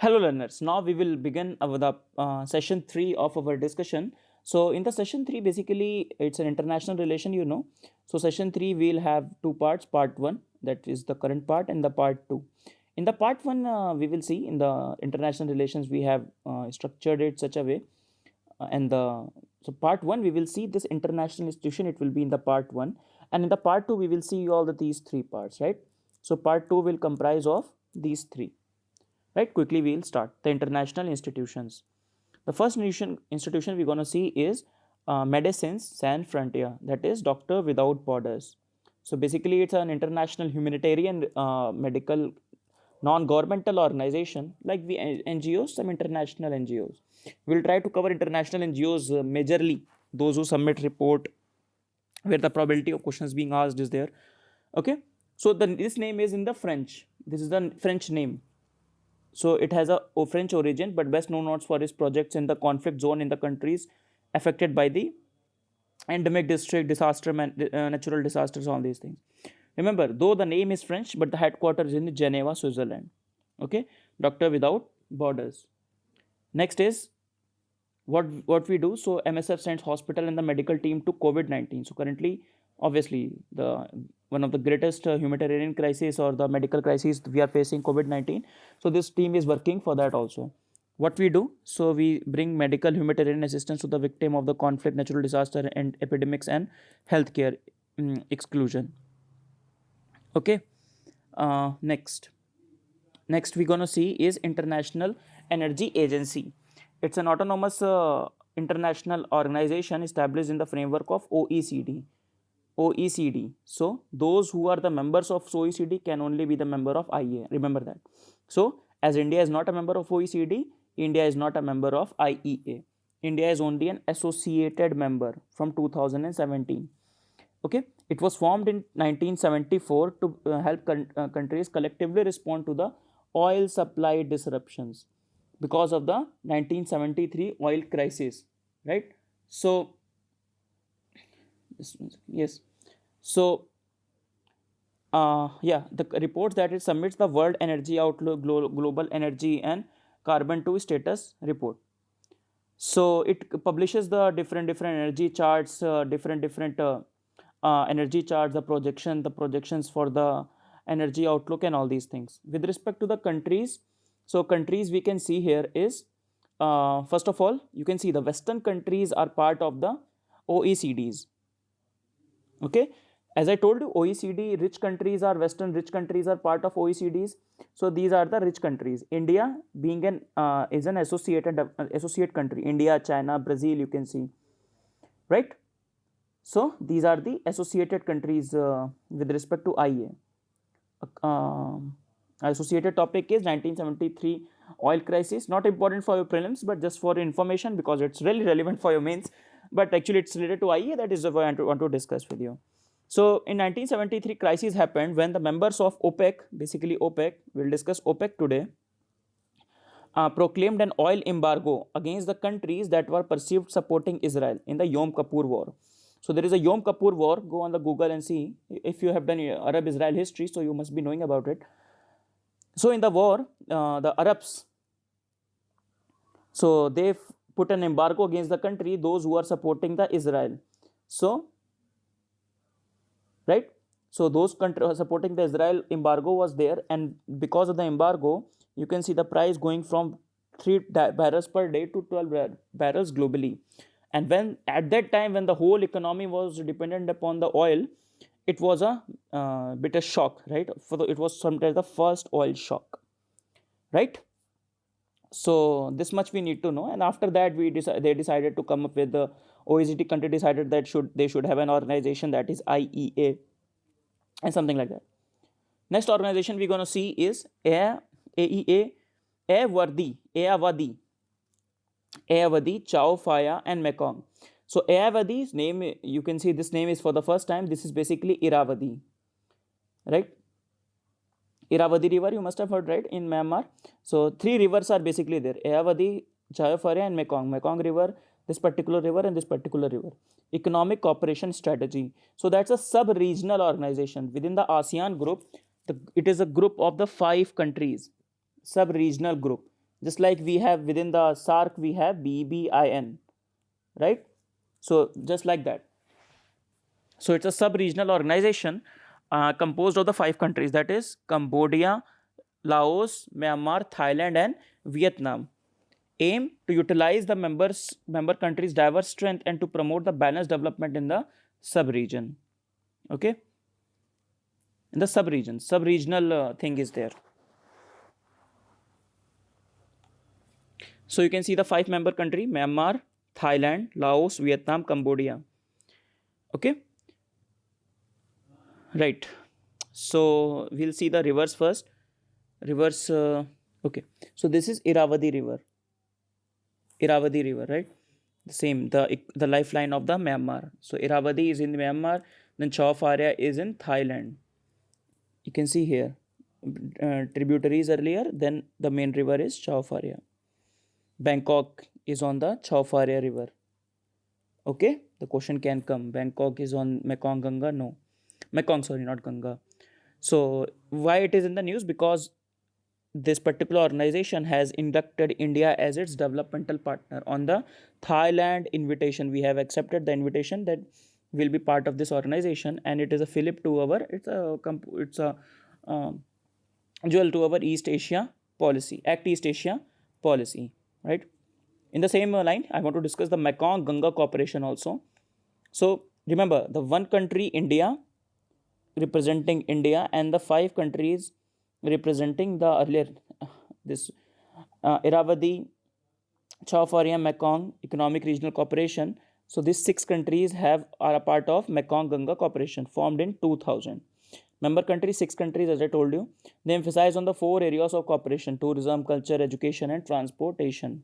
Hello learners, now we will begin the session 3 of our discussion. So in the session 3 basically it's an international relation. So session 3 we'll have two parts, part 1 that is the current part and the part 2. In the part 1 we will see in the international relations we have structured it such a way and the so part 1 we will see this international institution, it will be in the part 1, and in the part 2 we will see all these three parts, right? So part 2 will comprise of these three. Right, quickly we'll start the international institutions. The first institution we're going to see is Medecins Sans Frontier, that is Doctor Without Borders. So basically it's an international humanitarian medical non-governmental organization like the NGOs, some international NGOs. We'll try to cover international NGOs majorly those who submit report where the probability of questions being asked is there. Okay, so this name is in the French. This is the French name. So it has a French origin, but best known for its projects in the conflict zone in the countries affected by the endemic district, natural disasters, all these things. Remember, though the name is French, but the headquarters is in Geneva, Switzerland. Okay, Doctor Without Borders. Next is what we do. So MSF sends hospital and the medical team to COVID-19. So currently, obviously, the one of the greatest humanitarian crisis or the medical crisis we are facing, COVID-19. So this team is working for that also. What we do, so we bring medical humanitarian assistance to the victim of the conflict, natural disaster and epidemics and healthcare exclusion. Okay, next we're gonna see is International Energy Agency. It's an autonomous international organization established in the framework of OECD. So those who are the members of OECD can only be the member of IEA. Remember that. So as India is not a member of OECD, India is not a member of IEA. India is only an associated member from 2017. Okay, it was formed in 1974 to help countries collectively respond to the oil supply disruptions because of the 1973 oil crisis, right? So yes, so the reports that it submits the World Energy Outlook, Global Energy and Carbon 2 Status report. So it publishes the different energy charts, different energy charts, the projections for the energy outlook and all these things. With respect to the countries, so countries we can see here is first of all you can see the Western countries are part of the OECDs. Okay, as I told you, OECD rich countries are Western rich countries are part of OECDs. So these are the rich countries. India being an is an associate country. India, China, Brazil, you can see, right? So these are the associated countries with respect to IEA. Associated topic is 1973 oil crisis. Not important for your prelims, but just for information because it's really relevant for your mains. But actually, it's related to IEA. That is what I want to discuss with you. So in 1973, crisis happened when the members of OPEC, basically OPEC, we'll discuss OPEC today, proclaimed an oil embargo against the countries that were perceived supporting Israel in the Yom Kippur War. So there is a Yom Kippur War. Go on the Google and see if you have done Arab-Israel history. So you must be knowing about it. So in the war, the Arabs, so they put an embargo against the country, those who are supporting the Israel. So, right. So those countries supporting the Israel, embargo was there, and because of the embargo, you can see the price going from 3 barrels per day to 12 barrels globally. And when at that time when the whole economy was dependent upon the oil, it was a bit of shock, right? It was sometimes the first oil shock, right? So this much we need to know, and after that they decided to come up with the OECD country decided that they should have an organization that is IEA and something like that. Next organization we're going to see is Ayeyawady-Chao Phraya and Mekong. So Ayawady's name, you can see this name is for the first time. This is basically Irrawaddy, right? Irrawaddy river, you must have heard, right, in Myanmar. So 3 rivers are basically there: Ayeyawady, Chao Phraya and Mekong. Mekong river, this particular river and this particular river. Economic Cooperation Strategy. So that's a sub-regional organization within the ASEAN group. It is a group of the 5 countries, sub-regional group. Just like we have within the SAARC, we have BBIN, right? So just like that. So it's a sub-regional organization composed of the 5 countries, that is Cambodia, Laos, Myanmar, Thailand, and Vietnam. Aim to utilize the member countries' diverse strength and to promote the balanced development in the sub-region. Okay, in the sub-region, sub-regional thing is there. So you can see the 5 member country: Myanmar, Thailand, Laos, Vietnam, Cambodia. Okay, right. So we'll see the rivers first. Rivers. Okay, so this is Irrawaddy River. Irrawaddy River, right? The same, the lifeline of the Myanmar. So Irrawaddy is in Myanmar, then Chao Phraya is in Thailand. You can see here tributaries earlier, then the main river is Chao Phraya. Bangkok is on the Chao Phraya River. Okay, the question can come. Bangkok is on Mekong Ganga? No. Mekong, sorry, not Ganga. So why it is in the news? Because this particular organization has inducted India as its developmental partner on the Thailand invitation. We have accepted the invitation that will be part of this organization, and it is a fillip to our, it's a jewel to our East Asia policy, Act East Asia policy, right? In the same line, I want to discuss the Mekong Ganga cooperation also. So remember, the one country India, representing India, and the 5 countries representing the earlier this Irrawaddy-Chao Phraya-Mekong Economic Regional Cooperation. So these 6 countries are a part of Mekong Ganga Cooperation, formed in 2000. Member countries, 6 countries, as I told you. They emphasize on the 4 areas of cooperation: tourism, culture, education, and transportation.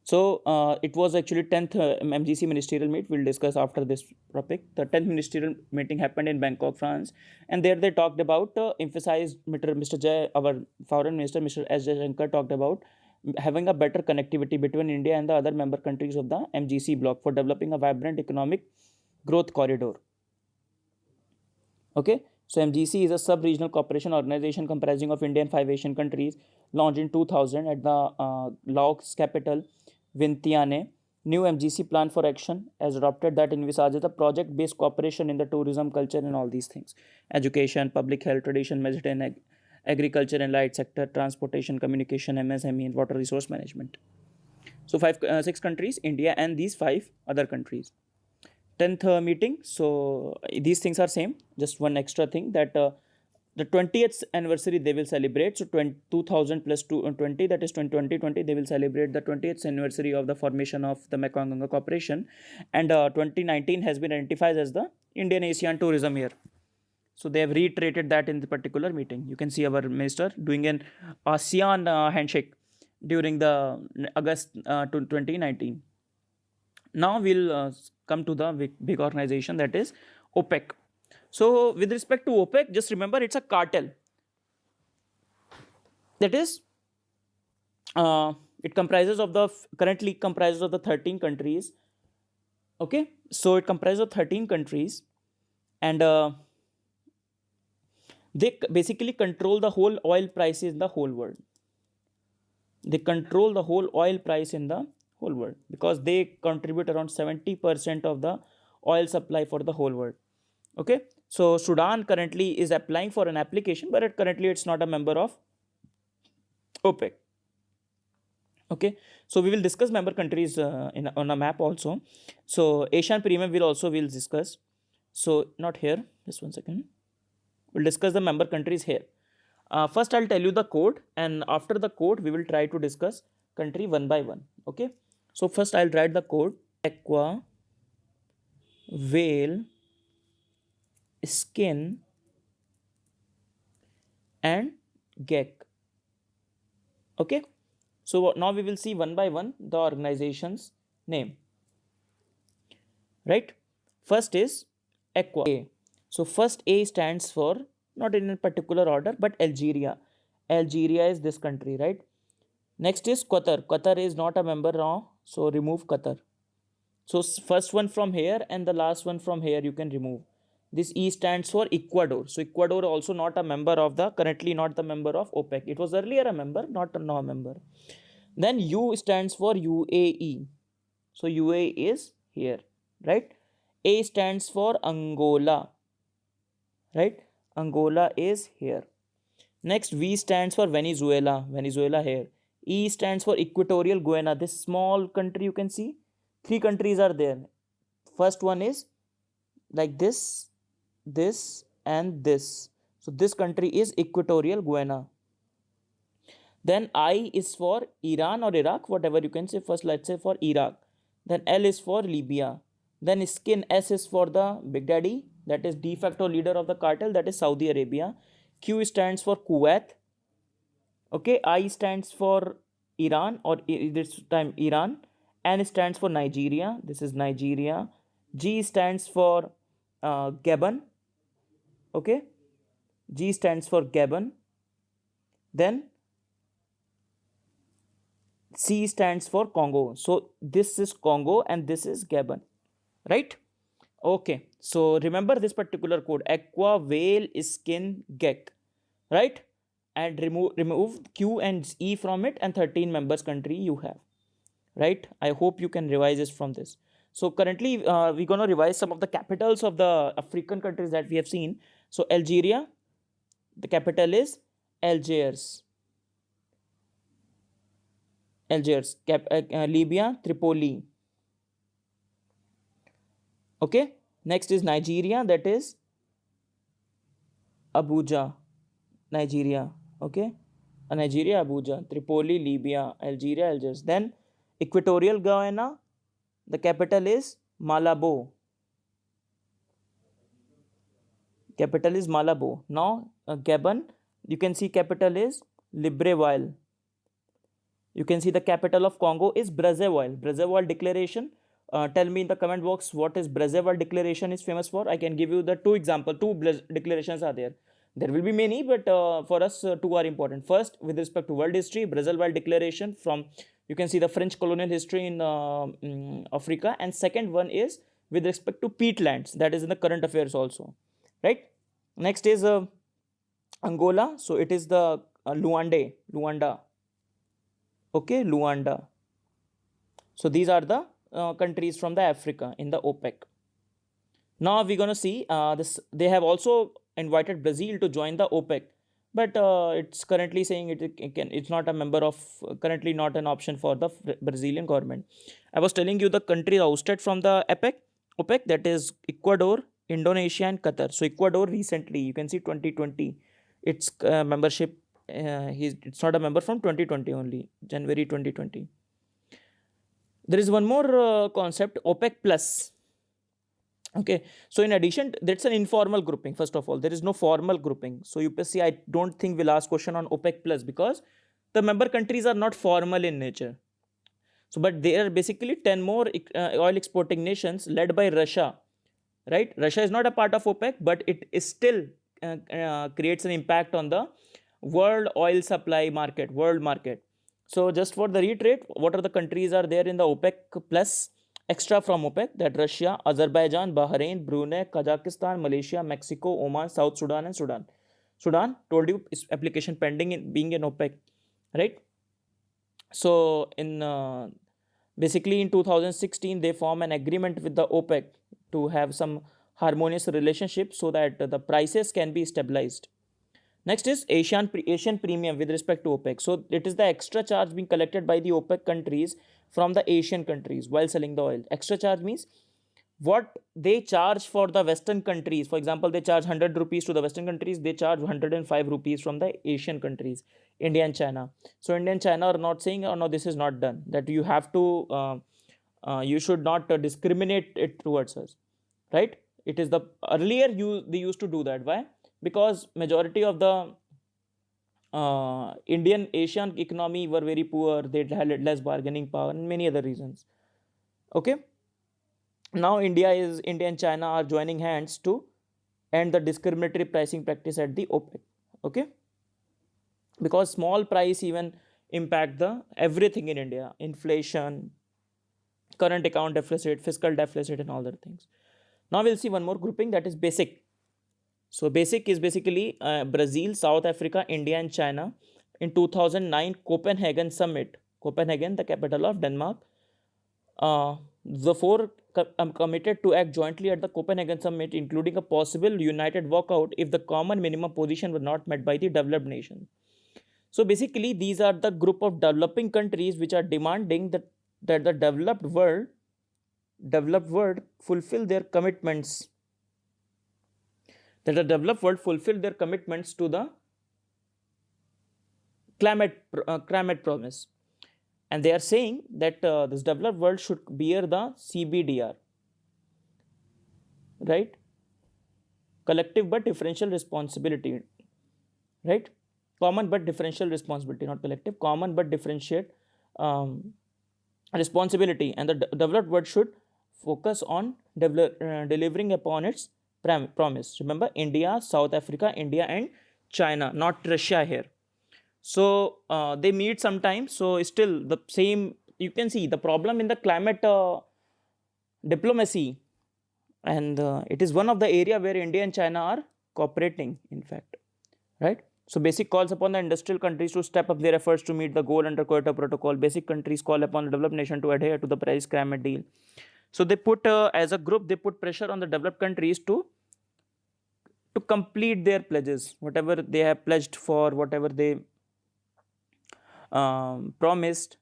So it was actually 10th MGC ministerial meet. We'll discuss after this topic. The 10th ministerial meeting happened in Bangkok, France, and there they talked about emphasized Mr. Jay, our foreign minister, Mr. S. Jaishankar, talked about having a better connectivity between India and the other member countries of the MGC bloc for developing a vibrant economic growth corridor. Okay, so MGC is a sub-regional cooperation organization comprising of India and 5 Asian countries, launched in 2000 at the Laos capital, Vientiane. New MGC plan for action as adopted that envisages a project-based cooperation in the tourism, culture, and all these things: education, public health, tradition, medicine, agriculture and light sector, transportation, communication, MSME, and water resource management. So 6 countries, India and these 5 other countries. 10th meeting. So these things are same. Just one extra thing, that the 20th anniversary they will celebrate. So 2000 plus 20, that is 2020, they will celebrate the 20th anniversary of the formation of the Mekong Ganga Cooperation, and 2019 has been identified as the Indian Asian Tourism Year. So they have reiterated that in the particular meeting. You can see our minister doing an ASEAN handshake during the August 2019. Now we'll come to the big organization, that is OPEC. So with respect to OPEC, just remember it's a cartel. That is, it currently comprises of the 13 countries. Okay, so it comprises of 13 countries, and they basically control the whole oil prices in the whole world. They control the whole oil price in the whole world because they contribute around 70% of the oil supply for the whole world. Okay, so Sudan currently is applying for an application, but currently it's not a member of OPEC. Okay, so we will discuss member countries on a map also. So Asian Premium we'll discuss. So not here, just one second. We'll discuss the member countries here. First I'll tell you the code, and after the code we will try to discuss country one by one. Okay, so first I'll write the code: aqua, whale, skin, and gec. Okay, so now we will see one by one the organization's name. Right, first is aqua. So first A stands for, not in a particular order, but Algeria. Algeria is this country, right? Next is Qatar. Qatar is not a member now, so remove Qatar. So first one from here and the last one from here you can remove. This E stands for Ecuador. So Ecuador also not a member of the, currently not the member of OPEC. It was earlier a member, not a now member. Then U stands for UAE. So UAE is here, right? A stands for Angola, right? Angola is here. Next, V stands for Venezuela. Venezuela here. E stands for Equatorial Guinea. This small country you can see. 3 countries are there. First one is like this, this, and this. So this country is Equatorial Guinea. Then I is for Iran or Iraq, whatever you can say. First, let's say for Iraq. Then L is for Libya. Then skin S is for the Big Daddy, that is de facto leader of the cartel, that is Saudi Arabia. Q stands for Kuwait. Okay, I stands for Iran, or this time Iran. N stands for Nigeria. This is Nigeria. G stands for Gabon. Okay, G stands for Gabon. Then C stands for Congo. So this is Congo and this is Gabon, right? Okay, so remember this particular code: aqua, whale, skin, gek, right? And remove Q and E from it, and 13 members country you have, right? I hope you can revise this from this. So currently we're going to revise some of the capitals of the African countries that we have seen. So Algeria, the capital is Algiers. Libya, Tripoli. Okay, next is Nigeria, that is Abuja, Nigeria. Okay, Nigeria, Abuja, Tripoli, Libya, Algeria, Algiers. Then Equatorial Guinea, the capital is Malabo. Capital is Malabo. Now Gabon, you can see capital is Libreville. You can see the capital of Congo is Brazzaville. Brazzaville declaration. Tell me in the comment box what is Brazzaville declaration is famous for. I can give you the two example. Two declarations are there. There will be many, but for us two are important. First, with respect to world history, Brazzaville declaration from, you can see the French colonial history in Africa. And second one is with respect to peatlands, that is in the current affairs also, right? Next is Angola. So it is the Luanda. Okay, Luanda. So these are the countries from the Africa in the OPEC. Now we're going to see this. They have also invited Brazil to join the OPEC, but it's currently saying it's not a member of, currently not an option for the Brazilian government. I was telling you the country ousted from the OPEC, that is Ecuador, Indonesia, and Qatar. So Ecuador recently, you can see 2020, its membership. It's not a member from 2020 only, January 2020. There is one more concept, OPEC plus. Okay, so in addition, that's an informal grouping. First of all, there is no formal grouping. So UPSC, I don't think will ask question on OPEC plus, because the member countries are not formal in nature. So, but there are basically 10 more oil exporting nations led by Russia, right? Russia is not a part of OPEC, but it is still creates an impact on the world oil supply market, world market. So just for the reiterate, what are the countries are there in the OPEC plus extra from OPEC? That Russia, Azerbaijan, Bahrain, Brunei, Kazakhstan, Malaysia, Mexico, Oman, South Sudan, and Sudan. Sudan, told you, is application pending in being in OPEC, right? So in basically in 2016 they form an agreement with the OPEC to have some harmonious relationship so that the prices can be stabilized. Next is Asian premium with respect to OPEC. So it is the extra charge being collected by the OPEC countries from the Asian countries while selling the oil. Extra charge means what they charge for the Western countries. For example, they charge 100 rupees to the Western countries. They charge 105 rupees from the Asian countries, India and China. So India and China are not saying, oh no, this is not done. That you have to, you should not discriminate it towards us, right? It is the earlier they used to do that. Why? Because majority of the Indian Asian economy were very poor. They had less bargaining power and many other reasons. Okay. Now India and China are joining hands to end the discriminatory pricing practice at the OPEC. Okay. Because small price even impact the everything in India, inflation, current account deficit, fiscal deficit, and all other things. Now we'll see one more grouping, that is basic. So basic is basically Brazil, South Africa, India and China. In 2009 Copenhagen summit, Copenhagen, the capital of Denmark, the four committed to act jointly at the Copenhagen summit, including a possible united walkout if the common minimum position were not met by the developed nation. So basically these are the group of developing countries which are demanding that the developed world fulfill their commitments, that the developed world fulfill their commitments to the climate promise. And they are saying that this developed world should bear the CBDR, right? Collective but differential responsibility, right? Common but differential responsibility, not collective, common but differentiate responsibility. And the developed world should focus on delivering upon its promise. Remember, India, South Africa, India and China, not Russia here. So they meet sometimes. So still the same, you can see the problem in the climate diplomacy, and it is one of the area where India and China are cooperating, in fact, right? So basic calls upon the industrial countries to step up their efforts to meet the goal under Kyoto Protocol. Basic countries call upon the developed nation to adhere to the Paris climate deal. So they put as a group, they put pressure on the developed countries to complete their pledges, whatever they have pledged for, whatever they promised,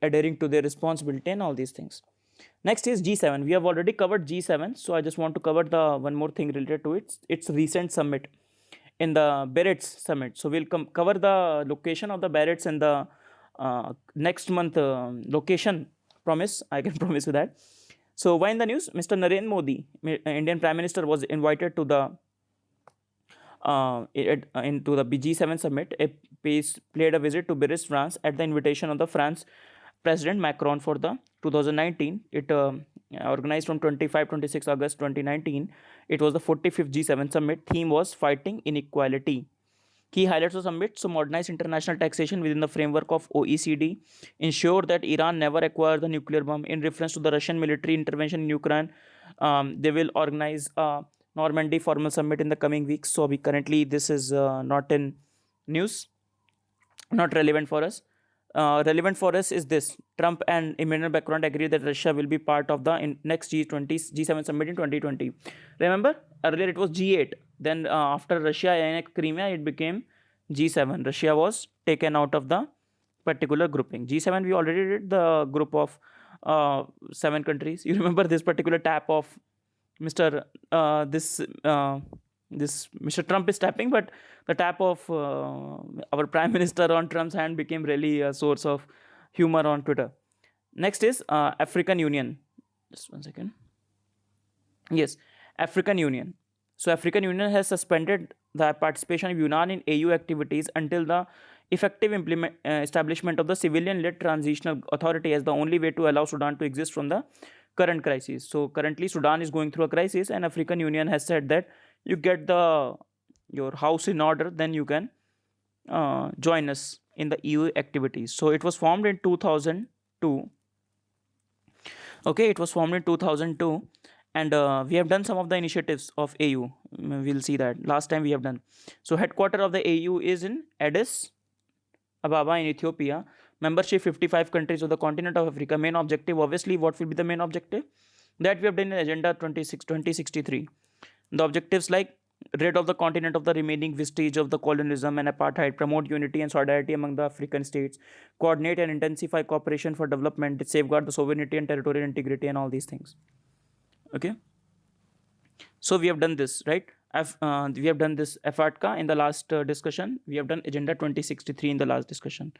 adhering to their responsibility and all these things. Next is G7. We have already covered G7, so I just want to cover the one more thing related to it. Its recent summit in the Biarritz summit. So we'll cover the location of the Biarritz in the next month location. Promise, I can promise you that. So why in the news? Mr. Narendra Modi, Indian Prime Minister, was invited to the into the G7 summit. Played a visit to Biarritz, France, at the invitation of the France President Macron for the 2019. It organized from 25-26 August 2019. It was the 45th G7 summit. Theme was fighting inequality. Key highlights of summit: so modernize international taxation within the framework of OECD, ensure that Iran never acquire the nuclear bomb. In reference to the Russian military intervention in Ukraine, they will organize a Normandy formal summit in the coming weeks. So currently this is not in news, not relevant for us. Relevant for us is this: Trump and Emmanuel Macron agree that Russia will be part of the next G7 summit in 2020. Remember, earlier it was G8. Then after Russia annexed Crimea, it became G7. Russia was taken out of the particular grouping. G7, we already did the group of 7 countries. You remember this particular tap of Mr. This Mr. Trump is tapping, but the tap of our Prime Minister on Trump's hand became really a source of humor on Twitter. Next is African Union. Just one second. Yes, African Union. So African Union has suspended the participation of Yunnan in AU activities until the effective establishment of the civilian-led transitional authority as the only way to allow Sudan to exist from the current crisis. So currently Sudan is going through a crisis, and African Union has said that you get your house in order, then you can join us in the EU activities. So it was formed in 2002. Okay, it was formed in 2002, and we have done some of the initiatives of AU. We'll see that last time we have done. So headquarter of the AU is in Addis Ababa in Ethiopia. Membership 55 countries of the continent of Africa. Main objective, obviously, what will be the main objective? That we have done in Agenda 2063. The objectives like rid of the continent of the remaining vestige of the colonialism and apartheid, promote unity and solidarity among the African states, coordinate and intensify cooperation for development, safeguard the sovereignty and territorial integrity, and all these things. Okay. So we have done this, right? We have done this AFATCA in the last discussion. We have done Agenda 2063 in the last discussion.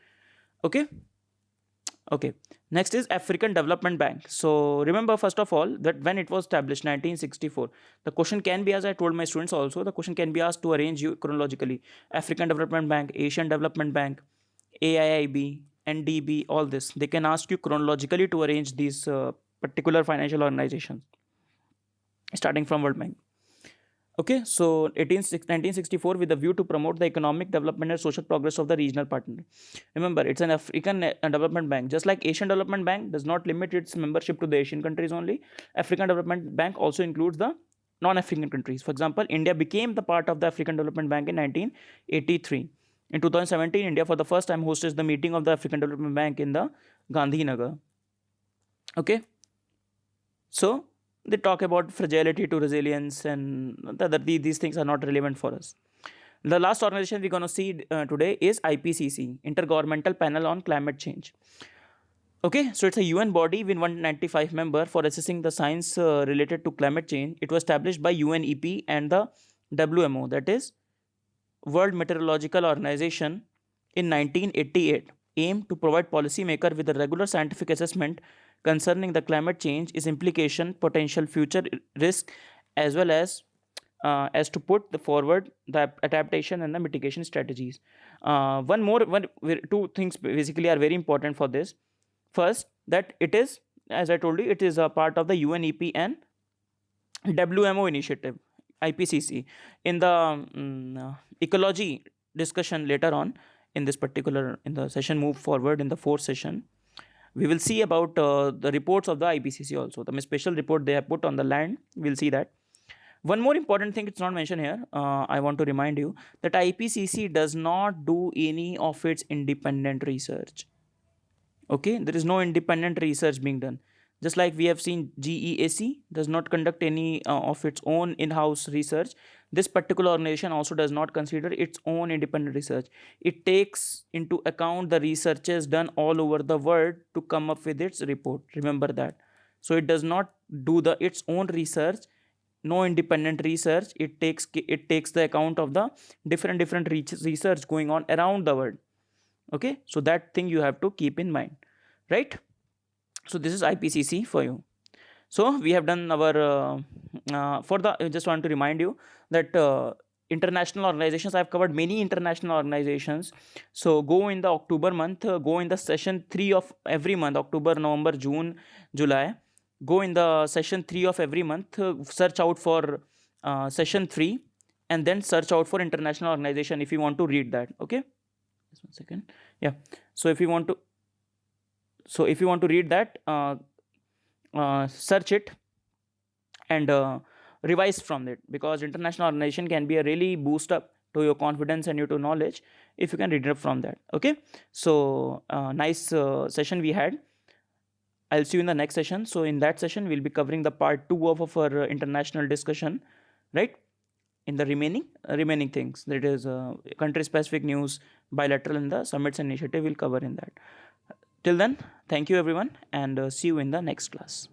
Okay. Okay. Next is African Development Bank. So remember, first of all, that when it was established, 1964, the question can be, as I told my students also, the question can be asked to arrange you chronologically. African Development Bank, Asian Development Bank, AIIB, NDB, all this. They can ask you chronologically to arrange these particular financial organizations, starting from World Bank. Okay, so 1964 with a view to promote the economic development and social progress of the regional partner. Remember, it's an African Development Bank. Just like Asian Development Bank does not limit its membership to the Asian countries only, African Development Bank also includes the non-African countries. For example, India became the part of the African Development Bank in 1983. In 2017, India for the first time hosted the meeting of the African Development Bank in the Gandhinagar. Okay, so they talk about fragility to resilience, and these things are not relevant for us. The last organization we're going to see today is IPCC, Intergovernmental Panel on Climate Change. Okay, so it's a UN body with 195 members for assessing the science related to climate change. It was established by UNEP and the WMO, that is World Meteorological Organization, in 1988, aimed to provide policymakers with a regular scientific assessment concerning the climate change, its implication, potential future risk, as well as to put forward the adaptation and the mitigation strategies. Two things basically are very important for this. First, that it is, as I told you, it is a part of the UNEP and WMO initiative, IPCC. In the ecology discussion later on in this particular, in the session move forward in the fourth session, we will see about the reports of the IPCC also. The special report they have put on the land, we'll see that. One more important thing, it's not mentioned here, I want to remind you that IPCC does not do any of its independent research. Okay, there is no independent research being done. Just like we have seen, GEAC does not conduct any of its own in-house research. This particular organization also does not consider its own independent research. It takes into account the researches done all over the world to come up with its report. Remember that. So it does not do its own research, no independent research. It takes the account of the different research going on around the world. Okay, so that thing you have to keep in mind, right? So this is IPCC for you. So we have done our I just want to remind you that international organizations, I've covered many international organizations. So go in the October month, go in the session 3 of every month, October, November, June, July. Go in the session 3 of every month, search out for session 3, and then search out for international organization if you want to read that. Okay, just 1 second. Yeah, so if you want to read that, search it and revise from it, because international organization can be a really boost up to your confidence and to knowledge if you can read it from that. Okay, so nice session we had. I'll see you in the next session. So in that session we'll be covering the part 2 of our international discussion, right? In the remaining things, that is country specific news, bilateral, and the summits and initiative we'll cover in that. Till then, thank you everyone, and see you in the next class.